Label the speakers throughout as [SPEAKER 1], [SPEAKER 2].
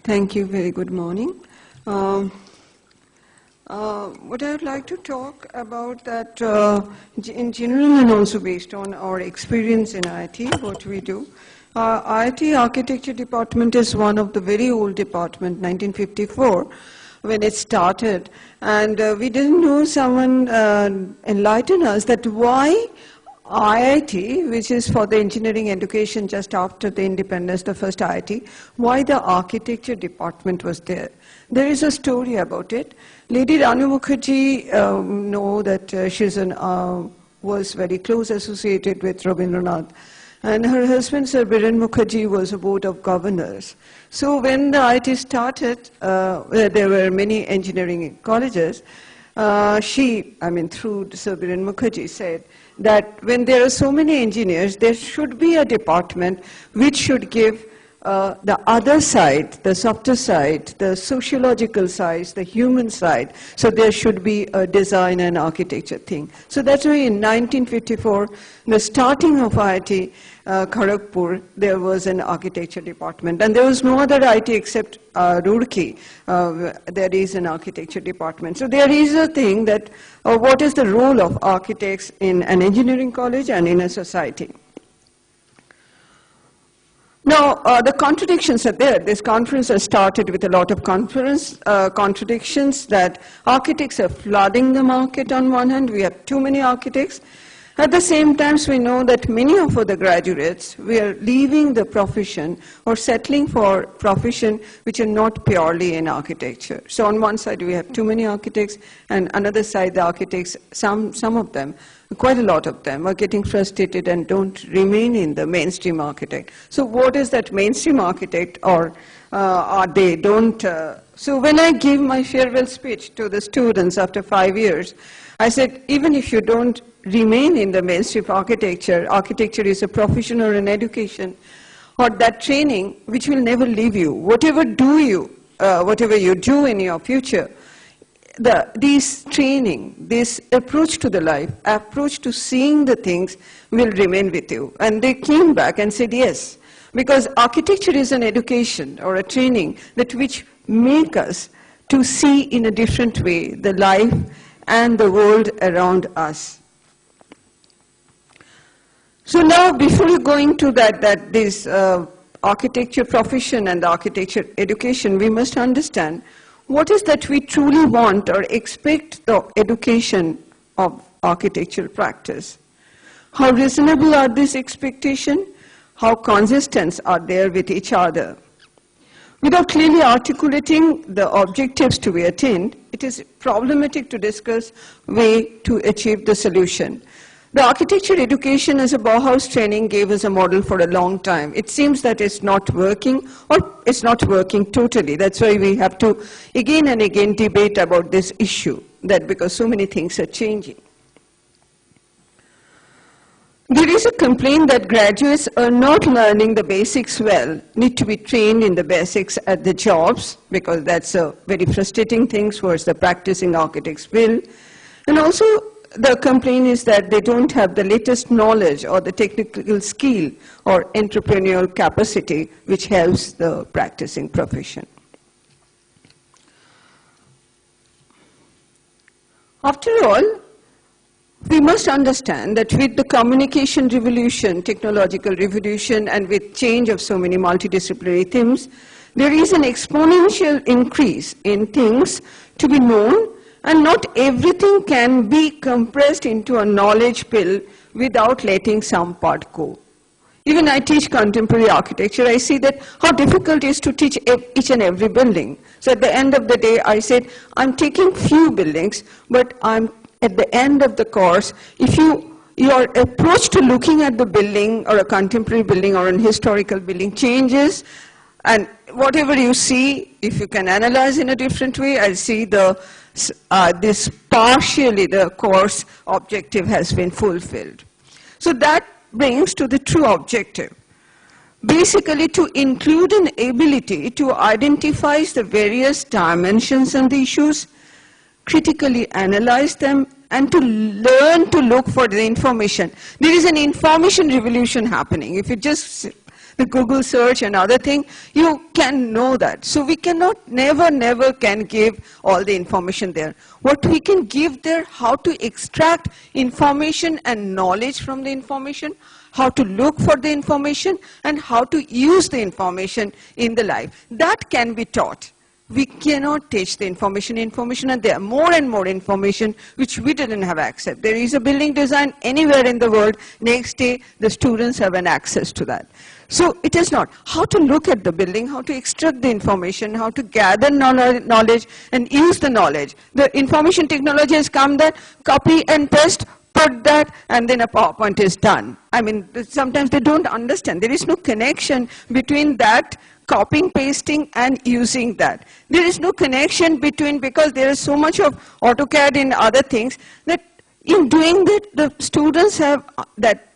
[SPEAKER 1] Thank you. Very good morning. What I would like to talk about that in general and also based on our experience in IIT, what we do. IIT Architecture Department is one of the very old department, 1954, when it started. And we didn't know someone enlightened us that why IIT, which is for the engineering education just after the independence, the first IIT, why the architecture department was there. There is a story about it. Lady Ranu Mukherjee know that she's was very close associated with Rabindranath. And her husband, Sir Biren Mukherjee, was a board of governors. So when the IIT started, there were many engineering colleges. Through Sir Biren Mukherjee said that when there are so many engineers, there should be a department which should give the other side, the softer side, the sociological side, the human side. So there should be a design and architecture thing. So that's why in 1954, the starting of IIT Kharagpur, there was an architecture department. And there was no other IIT except Roorkee. There is an architecture department. So there is a thing that what is the role of architects in an engineering college and in a society. Now, the contradictions are there. This conference has started with a lot of contradictions that architects are flooding the market on one hand. We have too many architects. At the same time, we know that many of the graduates, we are leaving the profession or settling for profession which are not purely in architecture. So on one side, we have too many architects, and another side, the architects, some of them, quite a lot of them, are getting frustrated and don't remain in the mainstream architect. So what is that mainstream architect, or are they don't? So when I give my farewell speech to the students after 5 years, I said, even if you don't remain in the mainstream architecture, architecture is a profession or an education, or that training which will never leave you. Whatever you do in your future, this training, this approach to the life, approach to seeing the things will remain with you. And they came back and said yes, because architecture is an education or a training that which make us to see in a different way the life and the world around us. So now, before going to this architecture profession and the architecture education, we must understand what is that we truly want or expect the education of architectural practice. How reasonable are these expectations? How consistent are they with each other? Without clearly articulating the objectives to be attained, it is problematic to discuss way to achieve the solution. The architecture education as a Bauhaus training gave us a model for a long time. It seems that it's not working, or it's not working totally. That's why we have to again and again debate about this issue, that because so many things are changing. There is a complaint that graduates are not learning the basics well, need to be trained in the basics at the jobs, because that's a very frustrating thing towards the practicing architects will. And also, the complaint is that they don't have the latest knowledge or the technical skill or entrepreneurial capacity which helps the practicing profession. After all, we must understand that with the communication revolution, technological revolution, and with change of so many multidisciplinary themes, there is an exponential increase in things to be known, and not everything can be compressed into a knowledge pill without letting some part go. Even I teach contemporary architecture, I see that how difficult it is to teach each and every building. So at the end of the day, I said, I'm taking few buildings, but at the end of the course, if your approach to looking at the building or a contemporary building or an historical building changes, and whatever you see, if you can analyze in a different way, I see this partially the course objective has been fulfilled. So that brings to the true objective. Basically, to include an ability to identify the various dimensions and the issues, critically analyze them, and to learn to look for the information. There is an information revolution happening. If you just the Google search and other thing, you can know that. So we cannot, never can give all the information there. What we can give there, how to extract information and knowledge from the information, how to look for the information, and how to use the information in the life. That can be taught. We cannot teach the information, and there are more and more information which we didn't have access. There is a building design anywhere in the world, next day the students have an access to that. So it is not how to look at the building, how to extract the information, how to gather knowledge and use the knowledge. The information technology has come that copy and paste, put that, and then a PowerPoint is done. I mean, sometimes they don't understand. There is no connection between that copying, pasting, and using that. There is no connection between, because there is so much of AutoCAD and other things, that in doing that, the students have that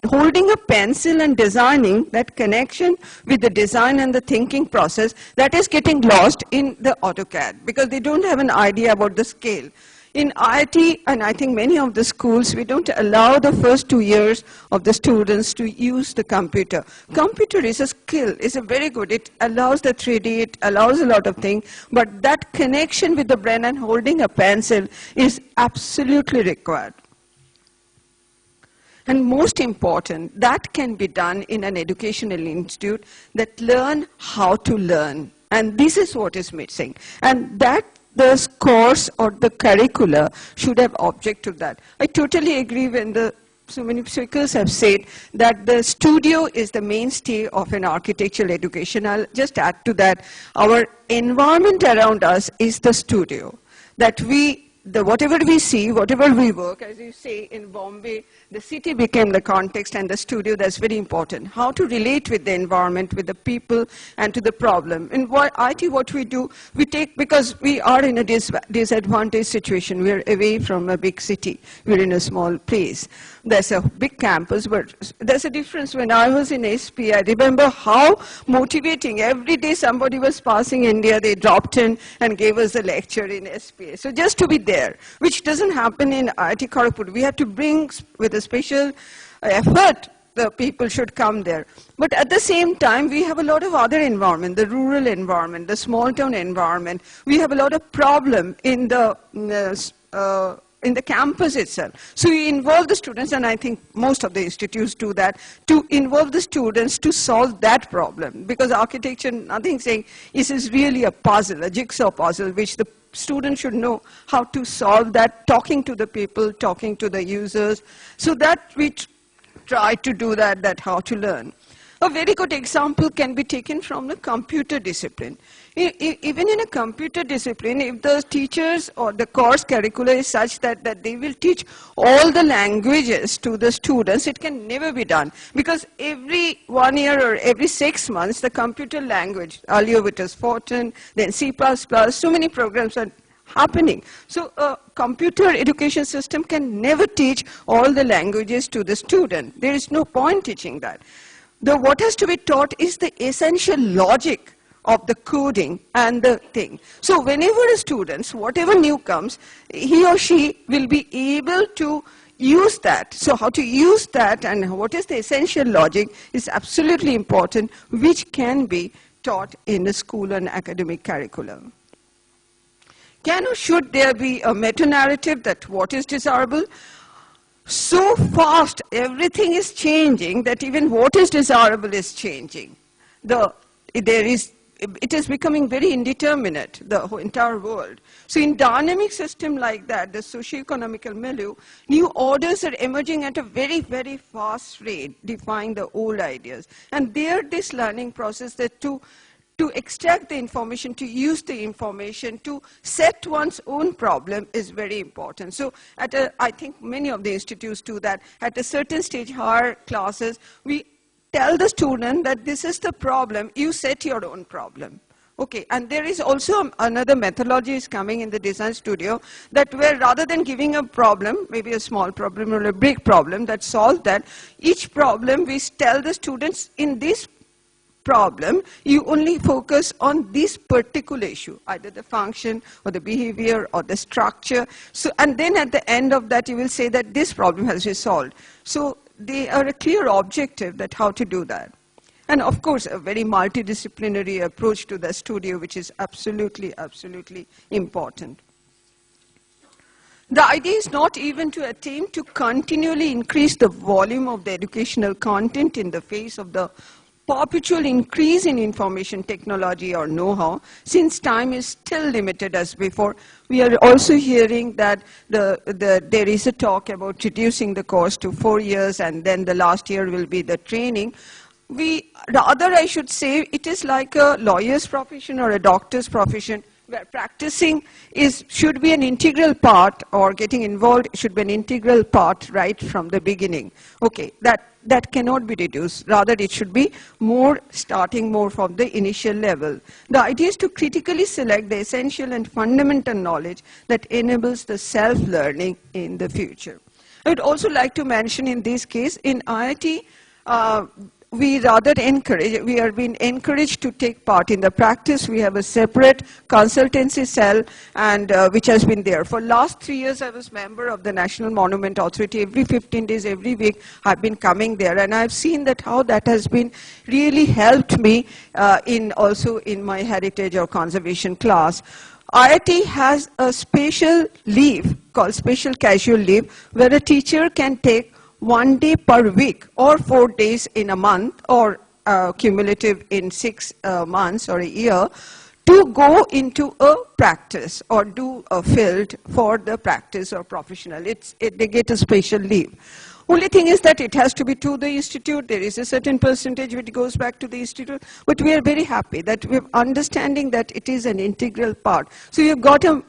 [SPEAKER 1] holding a pencil and designing, that connection with the design and the thinking process, that is getting lost in the AutoCAD, because they don't have an idea about the scale. In IIT, and I think many of the schools, we don't allow the first 2 years of the students to use the computer. Computer is a skill, it's a very good, it allows the 3D, it allows a lot of things, but that connection with the brain and holding a pencil is absolutely required. And most important, that can be done in an educational institute that learn how to learn. And this is what is missing. And that the course or the curricula should have object to that. I totally agree when so many speakers have said that the studio is the mainstay of an architectural education. I'll just add to that, our environment around us is the studio. That whatever we see, whatever we work, as you say in Bombay, the city became the context and the studio, that's very important. How to relate with the environment, with the people, and to the problem. In IT, what we do, we take, because we are in a disadvantaged situation, we're away from a big city, we're in a small place. There's a big campus, but there's a difference. When I was in SP, I remember how motivating. Every day somebody was passing India, they dropped in and gave us a lecture in SPA. So just to be there, which doesn't happen in IIT Kharagpur. We have to bring with a special effort, the people should come there. But at the same time, we have a lot of other environment, the rural environment, the small town environment. We have a lot of problem in the campus itself. So we involve the students, and I think most of the institutes do that, to involve the students to solve that problem. Because architecture, nothing saying, this is really a puzzle, a jigsaw puzzle, which the students should know how to solve that, talking to the people, talking to the users. So that we try to do that how to learn. A very good example can be taken from the computer discipline. Even in a computer discipline, if the teachers or the course curricula is such that they will teach all the languages to the students, it can never be done. Because every 1 year or every 6 months, the computer language, earlier it was Fortran, then C++, so many programs are happening. So a computer education system can never teach all the languages to the student. There is no point teaching that. What has to be taught is the essential logic of the coding and the thing. So whenever a student, whatever new comes, he or she will be able to use that. So how to use that and what is the essential logic is absolutely important, which can be taught in the school and academic curriculum. Can or should there be a meta-narrative that what is desirable? So fast, everything is changing that even what is desirable is changing. It is becoming very indeterminate, the whole entire world. So in dynamic system like that, the socio-economical milieu, new orders are emerging at a very, very fast rate, defying the old ideas. And there, this learning process that to extract the information, to use the information, to set one's own problem is very important. So I think many of the institutes do that. At a certain stage, higher classes, we tell the student that this is the problem, you set your own problem. Okay, and there is also another methodology is coming in the design studio that where rather than giving a problem, maybe a small problem or a big problem that solve that, each problem we tell the students in this problem, you only focus on this particular issue, either the function or the behavior or the structure. So, and then at the end of that, you will say that this problem has been solved. So they are a clear objective that how to do that. And of course, a very multidisciplinary approach to the studio, which is absolutely, absolutely important. The idea is not even to attempt to continually increase the volume of the educational content in the face of the perpetual increase in information technology or know-how, since time is still limited as before. We are also hearing that there is a talk about reducing the course to 4 years, and then the last year will be the training. Rather, I should say, it is like a lawyer's profession or a doctor's profession, where practicing should be an integral part, or getting involved should be an integral part right from the beginning. Okay, that cannot be reduced. Rather, it should be starting more from the initial level. The idea is to critically select the essential and fundamental knowledge that enables the self-learning in the future. I would also like to mention in this case, in IIT, we are being encouraged to take part in the practice. We have a separate consultancy cell, and which has been there. For last 3 years, I was member of the National Monument Authority. Every 15 days, every week, I've been coming there, and I've seen that how that has been really helped me also in my heritage or conservation class. IIT has a special leave called special casual leave, where a teacher can take 1 day per week, or 4 days in a month, or cumulative in 6 months or a year, to go into a practice or do a field for the practice or professional. They get a special leave. Only thing is that it has to be to the institute. There is a certain percentage which goes back to the institute. But we are very happy that we're understanding that it is an integral part. So you've got a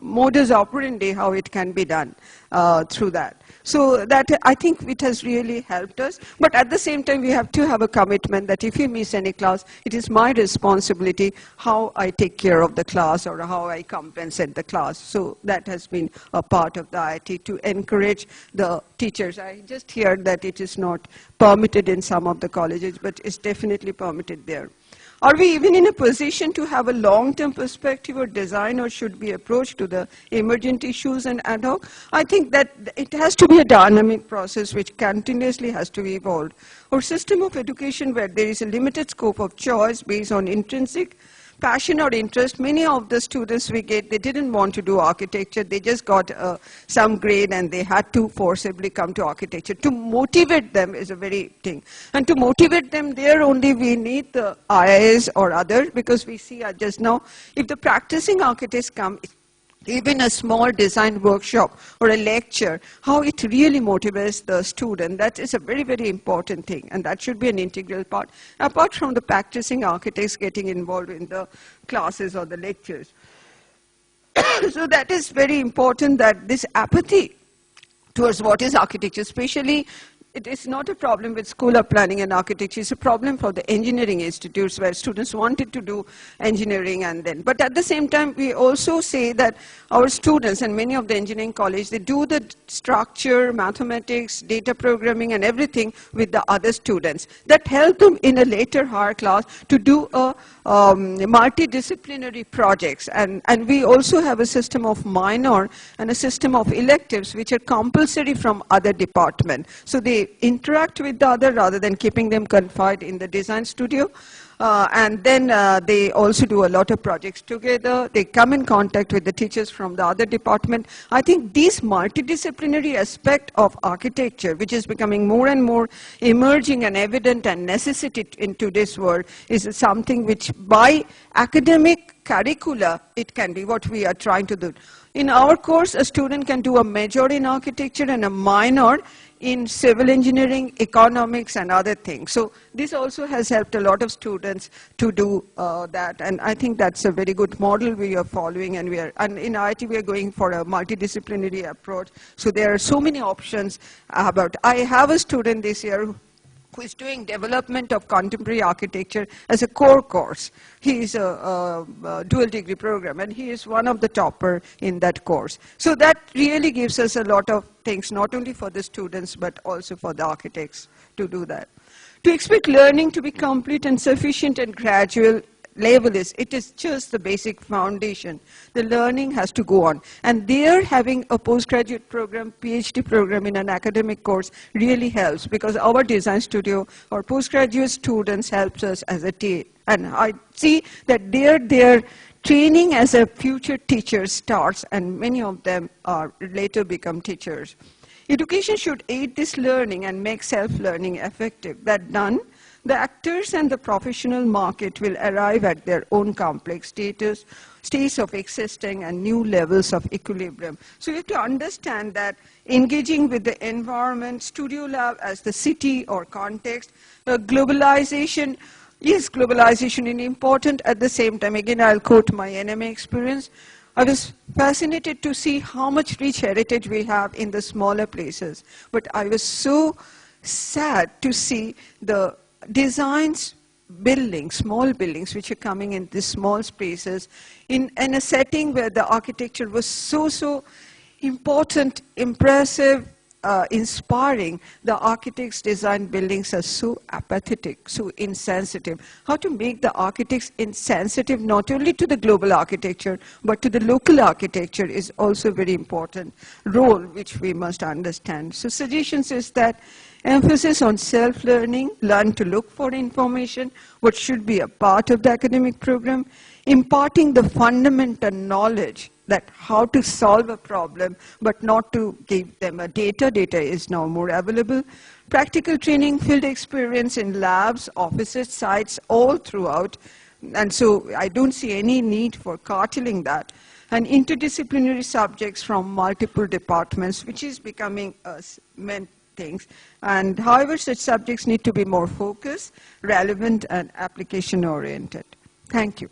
[SPEAKER 1] modus operandi how it can be done through that. So that, I think, it has really helped us. But at the same time, we have to have a commitment that if we miss any class, it is my responsibility how I take care of the class or how I compensate the class. So that has been a part of the IIT to encourage the teachers. I just heard that it is not permitted in some of the colleges, but it's definitely permitted there. Are we even in a position to have a long-term perspective or design, or should be approached to the emergent issues and ad hoc? I think that it has to be a dynamic process which continuously has to be evolved. Our system of education, where there is a limited scope of choice based on intrinsic passion or interest. Many of the students we get, they didn't want to do architecture. They just got some grade and they had to forcibly come to architecture. To motivate them is a very thing. And to motivate them, there only we need the IIAs or others, because we see just now, if the practicing architects come, even a small design workshop or a lecture, how it really motivates the student. That is a very, very important thing, and that should be an integral part, apart from the practicing architects getting involved in the classes or the lectures. So that is very important, that this apathy towards what is architecture, especially, it is not a problem with School of Planning and Architecture. It's a problem for the engineering institutes, where students wanted to do engineering and then. But at the same time, we also say that our students and many of the engineering colleges, they do the structure, mathematics, data programming and everything with the other students. That help them in a later higher class to do a multidisciplinary projects. And we also have a system of minor and a system of electives which are compulsory from other departments. So they interact with the other rather than keeping them confined in the design studio. And then they also do a lot of projects together. They come in contact with the teachers from the other department. I think this multidisciplinary aspect of architecture, which is becoming more and more emerging and evident and necessity in today's world, is something which by academic curricula, it can be what we are trying to do. In our course, a student can do a major in architecture and a minor in civil engineering, economics, and other things. So this also has helped a lot of students to do that, and I think that's a very good model we are following, and in IIT we are going for a multidisciplinary approach. So there are so many options about. I have a student this year who is doing development of contemporary architecture as a core course. He is a dual degree program, and he is one of the topper in that course. So that really gives us a lot of things, not only for the students, but also for the architects to do that. To expect learning to be complete and sufficient and gradual, level is, it is just the basic foundation. The learning has to go on. And there having a postgraduate program, PhD program in an academic course really helps, because our design studio or postgraduate students helps us as a team. And I see that their training as a future teacher starts, and many of them are later become teachers. Education should aid this learning and make self-learning effective. That done, the actors and the professional market will arrive at their own complex states of existing and new levels of equilibrium. So you have to understand that engaging with the environment, Studio Lab as the city or context, globalization, yes, globalization is important. At the same time, again, I'll quote my NMA experience. I was fascinated to see how much rich heritage we have in the smaller places. But I was so sad to see the designs, buildings, small buildings, which are coming in these small spaces, in a setting where the architecture was so important, impressive, inspiring. The architects' design buildings are so apathetic, so insensitive. How to make the architects insensitive not only to the global architecture, but to the local architecture is also a very important role which we must understand. So suggestions is that emphasis on self-learning, learn to look for information, what should be a part of the academic program, imparting the fundamental knowledge that how to solve a problem, but not to give them a data. Data is now more available. Practical training, field experience in labs, offices, sites, all throughout. And so I don't see any need for carteling that. And interdisciplinary subjects from multiple departments, which is becoming meant things. And however, such subjects need to be more focused, relevant, and application-oriented. Thank you.